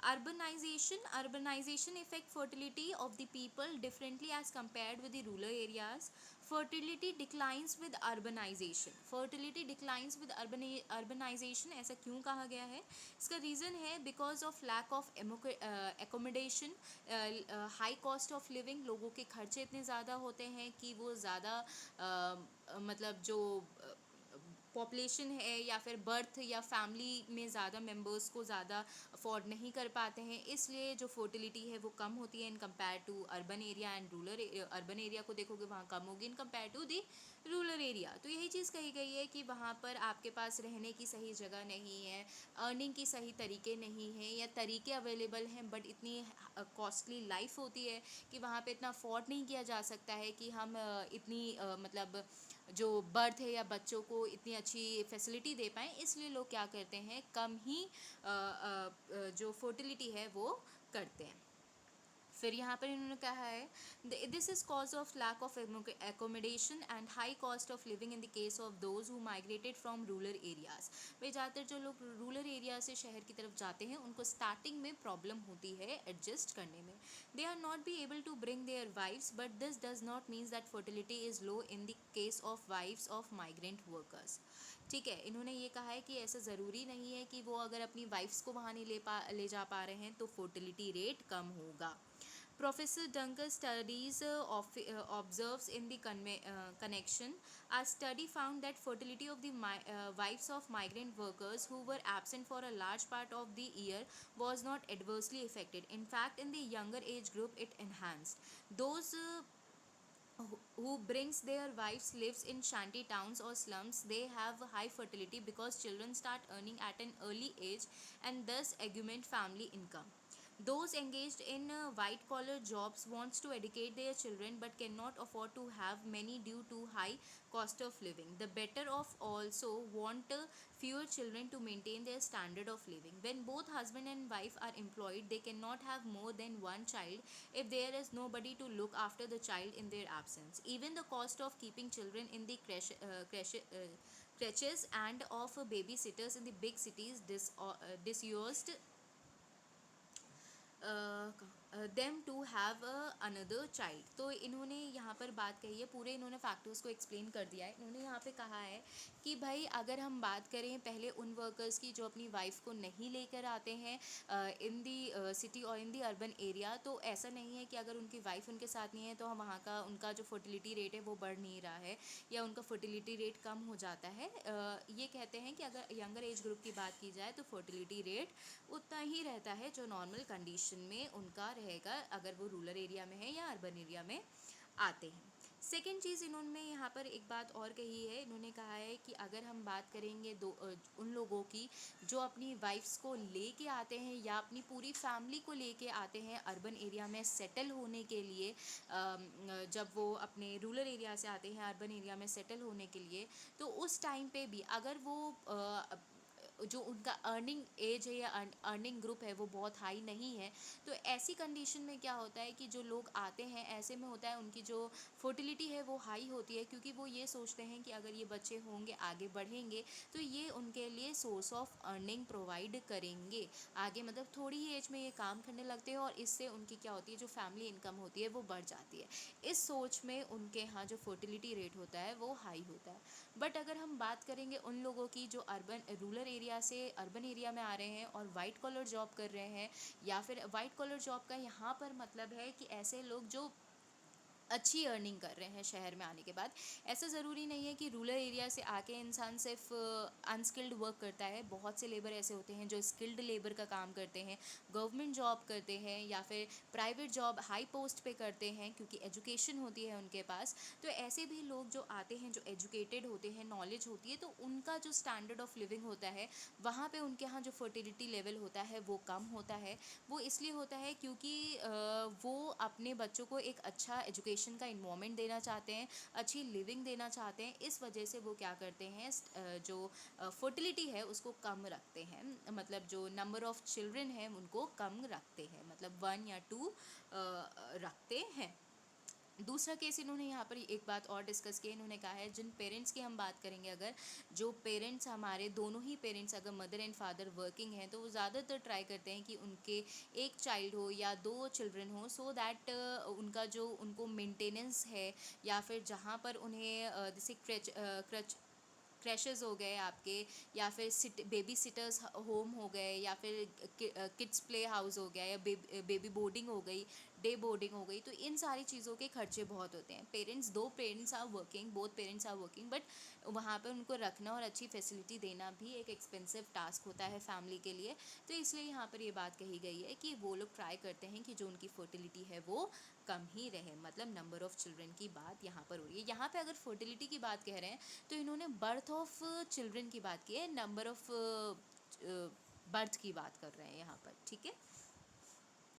Urbanization affect fertility of the people differently as compared with the rural areas. Fertility declines with urbanization. Fertility declines with urbanization, ऐसा क्यों कहा गया है? इसका reason है because of lack of accommodation, high cost of living. लोगों के खर्चे इतने ज़्यादा होते हैं कि वो ज़्यादा मतलब जो पॉपुलेशन है या फिर बर्थ या फैमिली में ज़्यादा मेंबर्स को ज़्यादा अफोर्ड नहीं कर पाते हैं, इसलिए जो फर्टिलिटी है वो कम होती है in compare to urban area and rural. Urban area को देखोगे वहाँ कम होगी in compare to the rural area. तो यही चीज़ कही गई है कि वहाँ पर आपके पास रहने की सही जगह नहीं है, अर्निंग की सही तरीके नहीं है, या तरीके अवेलेबल हैं बट इतनी कॉस्टली लाइफ होती है कि वहाँ पे इतना अफोर्ड नहीं किया जा सकता है कि हम इतनी मतलब जो बर्थ है या बच्चों को इतनी अच्छी फैसिलिटी दे पाएँ. इसलिए लोग क्या करते हैं, कम ही जो फर्टिलिटी है वो करते हैं. फिर यहाँ पर इन्होंने कहा है this is cause of lack of accommodation and high cost of living in the case of those who migrated from rural areas. वे ज़्यादातर जो लोग रूरल एरिया से शहर की तरफ जाते हैं उनको स्टार्टिंग में प्रॉब्लम होती है एडजस्ट करने में. They are not be able to bring their wives but this does not means that fertility is low in the case of wives of migrant workers. ठीक है, इन्होंने ये कहा है कि ऐसा ज़रूरी नहीं है कि वो अगर अपनी वाइफ्स को वहाँ नहीं ले जा पा रहे हैं तो फर्टिलिटी रेट कम होगा. Professor Dunker studies observes in the connection. A study found that fertility of the wives of migrant workers who were absent for a large part of the year was not adversely affected. In fact, in the younger age group, it enhanced. Those who brings their wives lives in shanty towns or slums, they have high fertility because children start earning at an early age and thus augment family income. Those engaged in white collar jobs wants to educate their children but cannot afford to have many due to high cost of living. The better off also want fewer children to maintain their standard of living. When both husband and wife are employed, they cannot have more than one child if there is nobody to look after the child in their absence. Even the cost of keeping children in the creches and of babysitters in the big cities disused them to have another child. तो इन्होंने यहाँ पर बात कही है, पूरे इन्होंने factors को एक्सप्लेन कर दिया है. इन्होंने यहाँ पे कहा है कि भाई अगर हम बात करें पहले उन वर्कर्स की जो अपनी वाइफ को नहीं लेकर आते हैं इन दी सिटी और इन दी अर्बन एरिया, तो ऐसा नहीं है कि अगर उनकी वाइफ उनके साथ नहीं है तो हम वहाँ का उनका जो फर्टिलिटी रेट है वो बढ़ नहीं रहा है या उनका फर्टिलिटी रेट कम हो जाता है. ये कहते हैं कि अगर यंगर एज ग्रुप की बात की जाए तो फर्टिलिटी रेट उतना ही रहता है जो नॉर्मल कंडीशन में उनका रहेगा अगर वो रूरल एरिया में है या अर्बन एरिया में आते हैं. सेकेंड चीज़ इन्होंने यहाँ पर एक बात और कही है. इन्होंने कहा है कि अगर हम बात करेंगे उन लोगों की जो अपनी वाइफ्स को लेके आते हैं या अपनी पूरी फैमिली को लेके आते हैं अर्बन एरिया में सेटल होने के लिए, जब वो अपने रूरल एरिया से आते हैं अर्बन एरिया में सेटल होने के लिए, तो उस टाइम पे भी अगर वो जो उनका अर्निंग एज है या अर्निंग ग्रुप है वो बहुत हाई नहीं है, तो ऐसी कंडीशन में क्या होता है कि जो लोग आते हैं ऐसे में होता है उनकी जो फर्टिलिटी है वो हाई होती है, क्योंकि वो ये सोचते हैं कि अगर ये बच्चे होंगे आगे बढ़ेंगे तो ये उनके लिए सोर्स ऑफ अर्निंग प्रोवाइड करेंगे आगे. मतलब थोड़ी ही एज में ये काम करने लगते हैं और इससे उनकी क्या होती है, जो फैमिली इनकम होती है वो बढ़ जाती है. इस सोच में उनके यहाँ जो फर्टिलिटी रेट होता है वो हाई होता है. बट अगर हम बात करेंगे उन लोगों की जो अर्बन रूरल एरिया से अर्बन एरिया में आ रहे हैं और वाइट कॉलर जॉब कर रहे हैं, या फिर वाइट कॉलर जॉब का यहाँ पर मतलब है कि ऐसे लोग जो अच्छी अर्निंग कर रहे हैं शहर में आने के बाद. ऐसा ज़रूरी नहीं है कि रूरल एरिया से आके इंसान सिर्फ अनस्किल्ड वर्क करता है. बहुत से लेबर ऐसे होते हैं जो स्किल्ड लेबर का काम करते हैं, गवर्नमेंट जॉब करते हैं या फिर प्राइवेट जॉब हाई पोस्ट पे करते हैं क्योंकि एजुकेशन होती है उनके पास. तो ऐसे भी लोग जो आते हैं जो एजुकेटेड होते हैं, नॉलेज होती है, तो उनका जो स्टैंडर्ड ऑफ लिविंग होता है वहाँ पे उनके यहाँ जो फर्टिलिटी लेवल होता है वो कम होता है. वो इसलिए होता है क्योंकि वो अपने बच्चों को एक अच्छा एजुकेशन का इन्वायरमेंट देना चाहते हैं, अच्छी लिविंग देना चाहते हैं. इस वजह से वो क्या करते हैं, जो फर्टिलिटी है उसको कम रखते हैं. मतलब जो नंबर ऑफ़ चिल्ड्रन है उनको कम रखते हैं, मतलब 1 या 2 रखते हैं. दूसरा केस इन्होंने यहाँ पर एक बात और डिस्कस की, इन्होंने कहा है जिन पेरेंट्स की हम बात करेंगे, अगर जो पेरेंट्स हमारे दोनों ही पेरेंट्स अगर मदर एंड फादर वर्किंग हैं, तो वो ज़्यादातर ट्राई करते हैं कि उनके एक चाइल्ड हो या दो चिल्ड्रन हो, सो दैट उनका जो उनको मेंटेनेंस है, या फिर जहाँ पर उन्हें जैसे क्रच क्रैशेस हो गए आपके, या फिर बेबी सिटर्स होम हो गए, या फिर किड्स प्ले हाउस हो गया, या बेबी बोर्डिंग हो गई, डे बोर्डिंग हो गई, तो इन सारी चीज़ों के खर्चे बहुत होते हैं। दो parents are working, both parents are working, but वहाँ पर उनको रखना और अच्छी फैसिलिटी देना भी एक एक्सपेंसिव टास्क होता है फैमिली के लिए। तो इसलिए यहाँ पर ये बात कही गई है कि वो लोग ट्राई करते हैं कि जो उनकी फर्टिलिटी है वो कम ही रहे, मतलब नंबर ऑफ़ चिल्ड्रन की बात यहाँ पर हो रही है। यहाँ पे अगर फर्टिलिटी की बात कह रहे हैं, तो इन्होंने बर्थ ऑफ चिल्ड्रन की बात की है, नंबर ऑफ बर्थ की बात कर रहे हैं यहाँ पर, ठीक है।